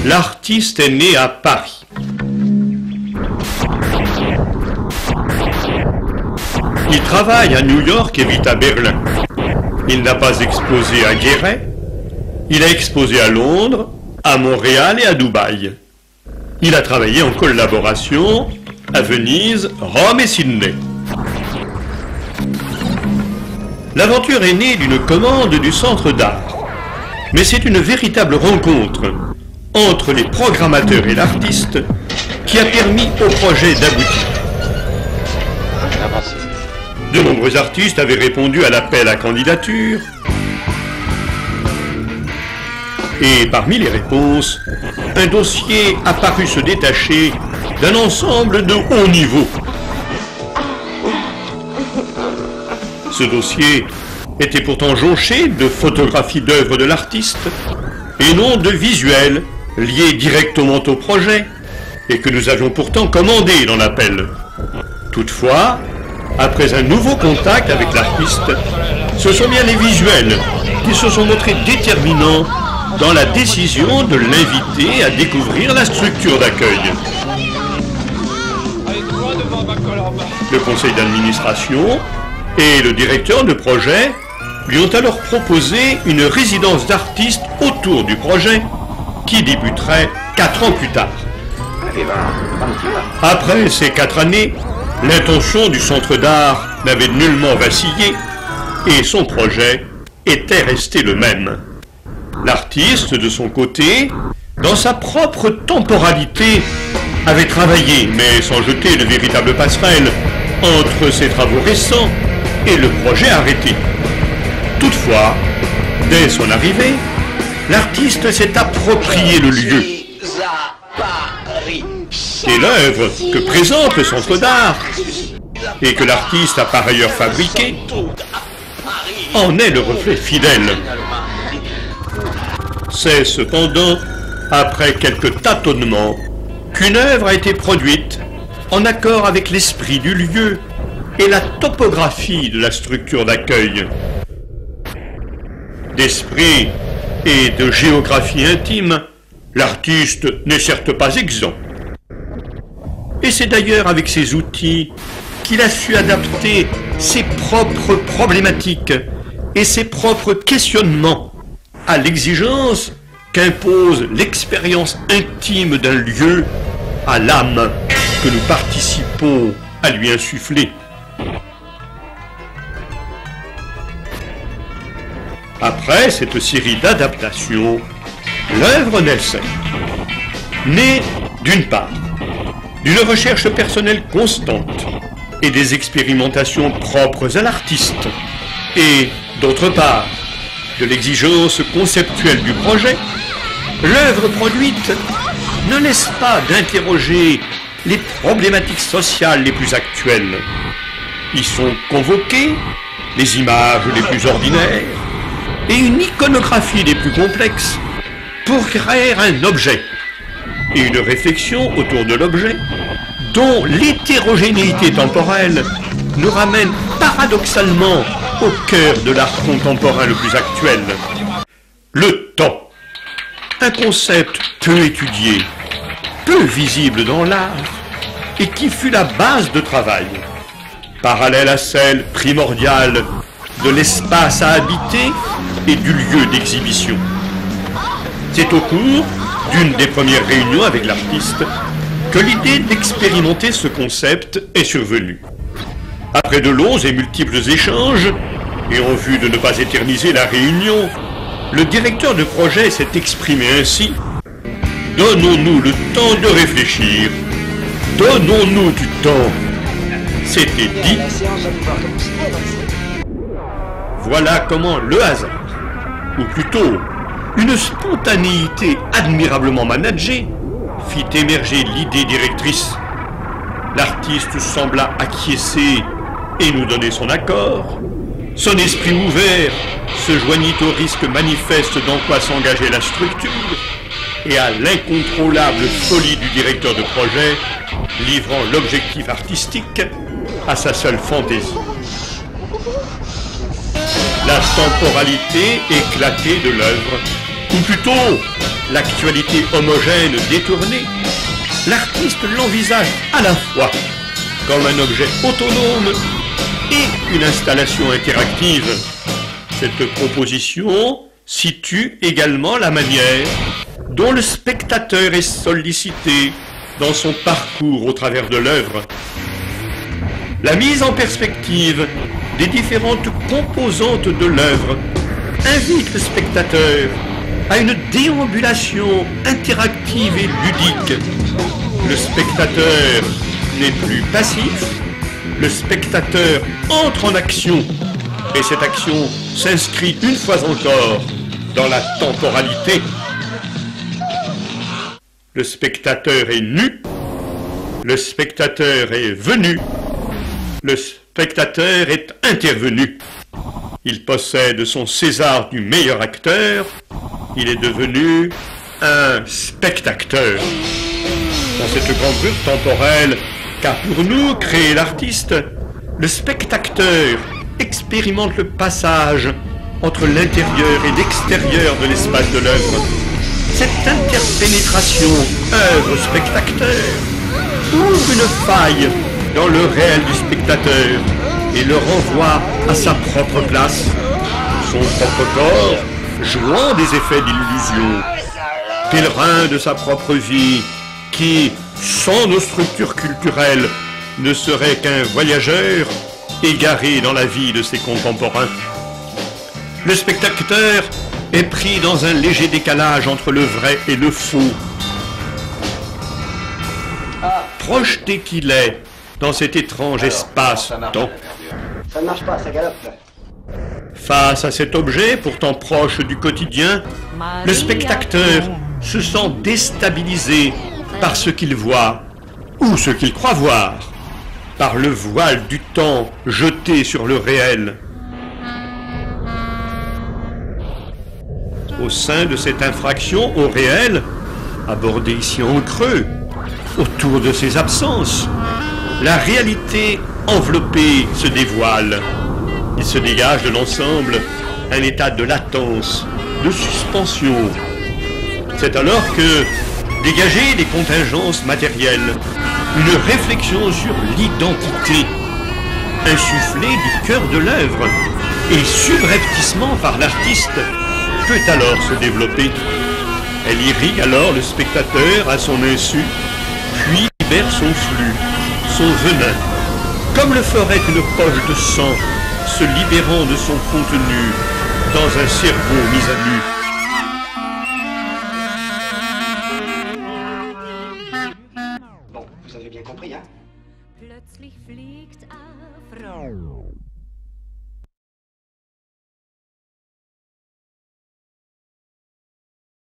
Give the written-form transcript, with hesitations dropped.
L'artiste est né à Paris. Il travaille à New York et vit à Berlin. Il n'a pas exposé à Guéret. Il a exposé à Londres, à Montréal et à Dubaï. Il a travaillé en collaboration à Venise, Rome et Sydney. L'aventure est née d'une commande du Centre d'art. Mais c'est une véritable rencontre entre les programmateurs et l'artiste qui a permis au projet d'aboutir. De nombreux artistes avaient répondu à l'appel à candidature. Et parmi les réponses, un dossier a paru se détacher d'un ensemble de haut niveau. Ce dossier était pourtant jonché de photographies d'œuvres de l'artiste et non de visuels liés directement au projet et que nous avions pourtant commandé dans l'appel. Toutefois, après un nouveau contact avec l'artiste, ce sont bien les visuels qui se sont montrés déterminants dans la décision de l'inviter à découvrir la structure d'accueil. Le conseil d'administration et le directeur de projet lui ont alors proposé une résidence d'artistes autour du projet qui débuterait 4 ans plus tard. Après ces 4 années, l'intention du Centre d'art n'avait nullement vacillé et son projet était resté le même. L'artiste, de son côté, dans sa propre temporalité, avait travaillé, mais sans jeter de véritable passerelle entre ses travaux récents et le projet arrêté. Toutefois, dès son arrivée, l'artiste s'est approprié le lieu. Et l'œuvre que présente le Centre d'art, et que l'artiste a par ailleurs fabriquée, en est le reflet fidèle. C'est cependant, après quelques tâtonnements, qu'une œuvre a été produite en accord avec l'esprit du lieu et la topographie de la structure d'accueil. D'esprit et de géographie intime, l'artiste n'est certes pas exempt. Et c'est d'ailleurs avec ces outils qu'il a su adapter ses propres problématiques et ses propres questionnements à l'exigence qu'impose l'expérience intime d'un lieu à l'âme que nous participons à lui insuffler. Après cette série d'adaptations, l'œuvre naissait. Née, d'une part, d'une recherche personnelle constante et des expérimentations propres à l'artiste, et, d'autre part, de l'exigence conceptuelle du projet, l'œuvre produite ne laisse pas d'interroger les problématiques sociales les plus actuelles. Y sont convoquées les images les plus ordinaires et une iconographie des plus complexes pour créer un objet et une réflexion autour de l'objet dont l'hétérogénéité temporelle nous ramène paradoxalement au cœur de l'art contemporain le plus actuel. Le temps, un concept peu étudié, peu visible dans l'art et qui fut la base de travail, parallèle à celle primordiale de l'espace à habiter et du lieu d'exhibition. C'est au cours d'une des premières réunions avec l'artiste que l'idée d'expérimenter ce concept est survenue. Après de longs et multiples échanges, et en vue de ne pas éterniser la réunion, le directeur de projet s'est exprimé ainsi: « Donnons-nous le temps de réfléchir. Donnons-nous du temps. » C'était dit. Voilà comment le hasard, ou plutôt une spontanéité admirablement managée, fit émerger l'idée directrice. L'artiste sembla acquiescer et nous donner son accord. Son esprit ouvert se joignit au risque manifeste dans quoi s'engageait la structure et à l'incontrôlable folie du directeur de projet, livrant l'objectif artistique à sa seule fantaisie. La temporalité éclatée de l'œuvre ou plutôt l'actualité homogène détournée, l'artiste l'envisage à la fois comme un objet autonome et une installation interactive. Cette proposition situe également la manière dont le spectateur est sollicité dans son parcours au travers de l'œuvre. La mise en perspective des différentes composantes de l'œuvre invite le spectateur à une déambulation interactive et ludique. Le spectateur n'est plus passif, le spectateur entre en action et cette action s'inscrit une fois encore dans la temporalité. Le spectateur est nu, le spectateur est venu, le spectateur est intervenu. Il possède son César du meilleur acteur, il est devenu un spectateur. Dans cette grande rupture temporelle qu'a pour nous créé l'artiste, le spectateur expérimente le passage entre l'intérieur et l'extérieur de l'espace de l'œuvre. Cette interpénétration œuvre-spectateur ouvre une faille dans le réel du spectateur et le renvoie à sa propre place, son propre corps, jouant des effets d'illusion, pèlerin de sa propre vie, qui, sans nos structures culturelles, ne serait qu'un voyageur égaré dans la vie de ses contemporains. Le spectateur est pris dans un léger décalage entre le vrai et le faux. Projeté qu'il est dans cet étrange espace-temps. Ça ne marche pas, ça galope. Face à cet objet, pourtant proche du quotidien, le spectateur se sent déstabilisé par ce qu'il voit, ou ce qu'il croit voir, par le voile du temps jeté sur le réel. Au sein de cette infraction au réel, abordée ici en creux, autour de ses absences, la réalité enveloppée se dévoile. Il se dégage de l'ensemble un état de latence, de suspension. C'est alors que, dégagées des contingences matérielles, une réflexion sur l'identité, insufflée du cœur de l'œuvre et subrepticement par l'artiste, peut alors se développer. Elle irrigue alors le spectateur à son insu, puis libère son flux, son venin, comme le ferait une poche de sang se libérant de son contenu dans un cerveau mis à nu. Bon, vous avez bien compris, hein? Plötzlich fliegt eine Frau